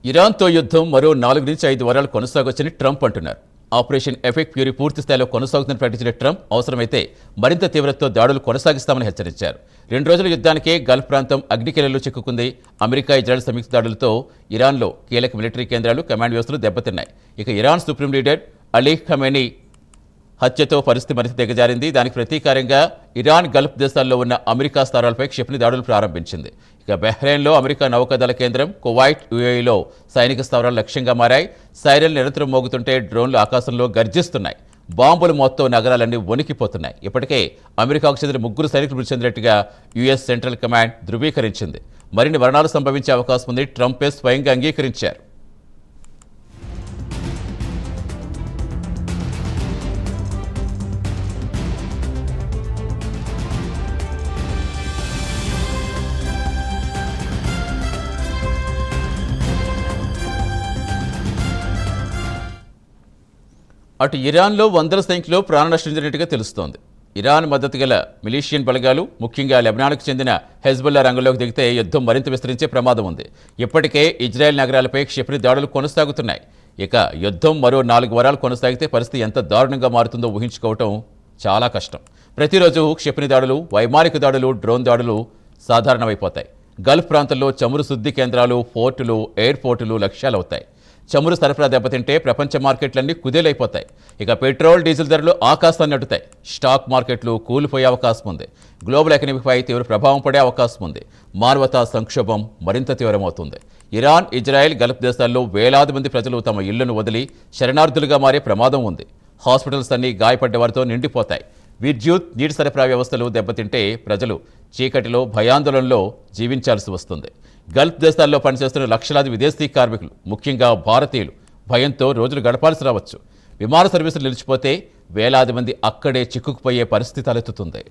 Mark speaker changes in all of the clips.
Speaker 1: ఇరాన్తో యుద్ధం మరో 4 నుంచి 5 వారాలు కొనసాగొచ్చని ట్రంప్ అంటున్నారు. ఆపరేషన్ ఎఫెక్ట్ ఫ్యూరీ పూర్తి స్థాయిలో కొనసాగుతుందని ప్రకటించిన ట్రంప్ అవసరమైతే మరింత తీవ్రతతో దాడులు కొనసాగిస్తామని హెచ్చరించారు. 2 రోజుల యుద్ధానికే గల్ఫ్ ప్రాంతం అగ్నికెలల్లో చిక్కుకుంది. అమెరికా, ఇజ్రాయెల్ సంయుక్త దాడులతో ఇరాన్లో కీలక మిలిటరీ కేంద్రాలు, కమాండ్ వ్యవస్థలు దెబ్బతిన్నాయి. ఇక Iran supreme leader Ali Khamenei హత్యతో పరిస్థితి మరింత దిగజారింది. దానికి ప్రతీకారంగా ఇరాన్ గల్ఫ్ దేశాల్లో ఉన్న అమెరికా స్థావరాలపై క్షిపణి దాడులు ప్రారంభించింది. ఇక బహ్రెయిన్లో అమెరికా నౌకాదళ కేంద్రం, కువైట్, యుఏఈలో సైనిక స్థావరాలు లక్ష్యంగా మారాయి. సైరన్లు నిరంతరం మోగుతుంటే డ్రోన్లు ఆకాశంలో గర్జిస్తున్నాయి. బాంబులు మొత్తం నగరాలన్నీ వణికిపోతున్నాయి. ఇప్పటికే అమెరికాకు చెందిన 3 సైనికులు మృతి చెందినట్టుగా యుఎస్ సెంట్రల్ కమాండ్ ధృవీకరించింది. మరిన్ని మరణాలు సంభవించే అవకాశం ఉంది. ట్రంపే స్వయంగా అంగీకరించారు. అటు ఇరాన్లో వందల సంఖ్యలో ప్రాణనష్టం జరిగినట్టుగా తెలుస్తోంది. ఇరాన్ మద్దతు గల మిలీషియన్ బలగాలు, ముఖ్యంగా లెబనాన్కు చెందిన హెజ్బుల్లా రంగంలోకి దిగితే యుద్ధం మరింత విస్తరించే ప్రమాదం ఉంది. ఇప్పటికే ఇజ్రాయెల్ నగరాలపై క్షిపణి దాడులు కొనసాగుతున్నాయి. ఇక యుద్ధం మరో 4 వారాలు కొనసాగితే పరిస్థితి ఎంత దారుణంగా మారుతుందో ఊహించుకోవటం చాలా కష్టం. ప్రతిరోజు క్షిపణి దాడులు, వైమానిక దాడులు, డ్రోన్ దాడులు సాధారణమైపోతాయి. గల్ఫ్ ప్రాంతంలో చమురు శుద్ధి కేంద్రాలు, పోర్టులు, ఎయిర్పోర్టులు లక్ష్యాలవుతాయి. చమురు సరఫరా దెబ్బతింటే ప్రపంచ మార్కెట్లన్నీ కుదేలైపోతాయి. ఇక పెట్రోల్, డీజిల్ ధరలు ఆకాశాన్ని అడ్డుతాయి. స్టాక్ మార్కెట్లు కూలిపోయే అవకాశం ఉంది. గ్లోబల్ ఎకనమీపై తీవ్ర ప్రభావం పడే అవకాశం ఉంది. మానవతా సంక్షోభం మరింత తీవ్రమవుతుంది. ఇరాన్, ఇజ్రాయెల్, గల్ఫ్ దేశాల్లో వేలాది మంది ప్రజలు తమ ఇళ్లను వదిలి శరణార్థులుగా మారే ప్రమాదం ఉంది. హాస్పిటల్స్ అన్నీ గాయపడ్డ వారితో నిండిపోతాయి. విద్యుత్, నీటి సరఫరా వ్యవస్థలు దెబ్బతింటే ప్రజలు చీకటిలో, భయాందోళనలో జీవించాల్సి వస్తుంది. గల్ఫ్ దేశాల్లో పనిచేస్తున్న లక్షలాది విదేశీ కార్మికులు, ముఖ్యంగా భారతీయులు భయంతో రోజులు గడపాల్సి రావచ్చు. విమాన సర్వీసులు నిలిచిపోతే వేలాది మంది అక్కడే చిక్కుకుపోయే పరిస్థితి తలెత్తుతుంది.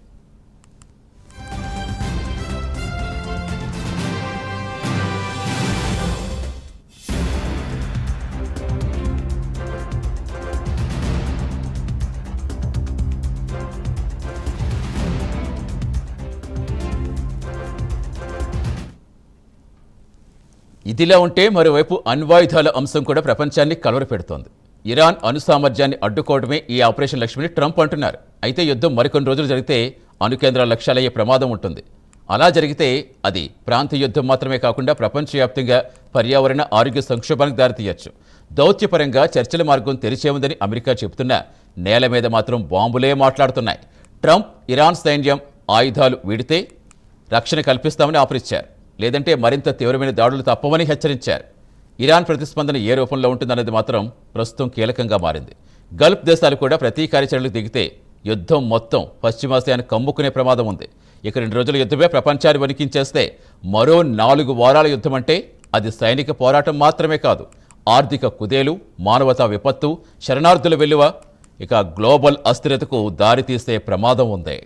Speaker 1: ఇదిలా ఉంటే మరోవైపు అణ్వాయుధాల అంశం కూడా ప్రపంచాన్ని కలవరపెడుతోంది. ఇరాన్ అణుసామర్థ్యాన్ని అడ్డుకోవడమే ఈ ఆపరేషన్ లక్ష్యమని ట్రంప్ అంటున్నారు. అయితే యుద్ధం మరికొన్ని రోజులు జరిగితే అణుకేంద్రాల లక్ష్యాలయ్యే ప్రమాదం ఉంటుంది. అలా జరిగితే అది ప్రాంతీయ యుద్ధం మాత్రమే కాకుండా ప్రపంచవ్యాప్తంగా పర్యావరణ, ఆరోగ్య సంక్షోభానికి దారితీయచ్చు. దౌత్యపరంగా చర్చల మార్గం తెరిచే ఉందని అమెరికా చెబుతున్నా నేల మీద మాత్రం బాంబులే మాట్లాడుతున్నాయి. ట్రంప్ ఇరాన్ సైన్యం ఆయుధాలు వీడితే రక్షణ కల్పిస్తామని ఆఫరిచ్చారు. లేదంటే మరింత తీవ్రమైన దాడులు తప్పవని హెచ్చరించారు. ఇరాన్ ప్రతిస్పందన ఏ రూపంలో ఉంటుందన్నది మాత్రం ప్రస్తుతం కీలకంగా మారింది. గల్ఫ్ దేశాలు కూడా ప్రతీకార చర్యలకు దిగితే యుద్ధం మొత్తం పశ్చిమాసియాను కమ్ముకునే ప్రమాదం ఉంది. ఇక 2 రోజుల యుద్ధమే ప్రపంచాన్ని వణికించేస్తే మరో 4 వారాల యుద్ధం అంటే అది సైనిక పోరాటం మాత్రమే కాదు, ఆర్థిక కుదేలు, మానవతా విపత్తు, శరణార్థుల వెల్లువ, ఇక గ్లోబల్ అస్థిరతకు దారితీసే ప్రమాదం ఉంది.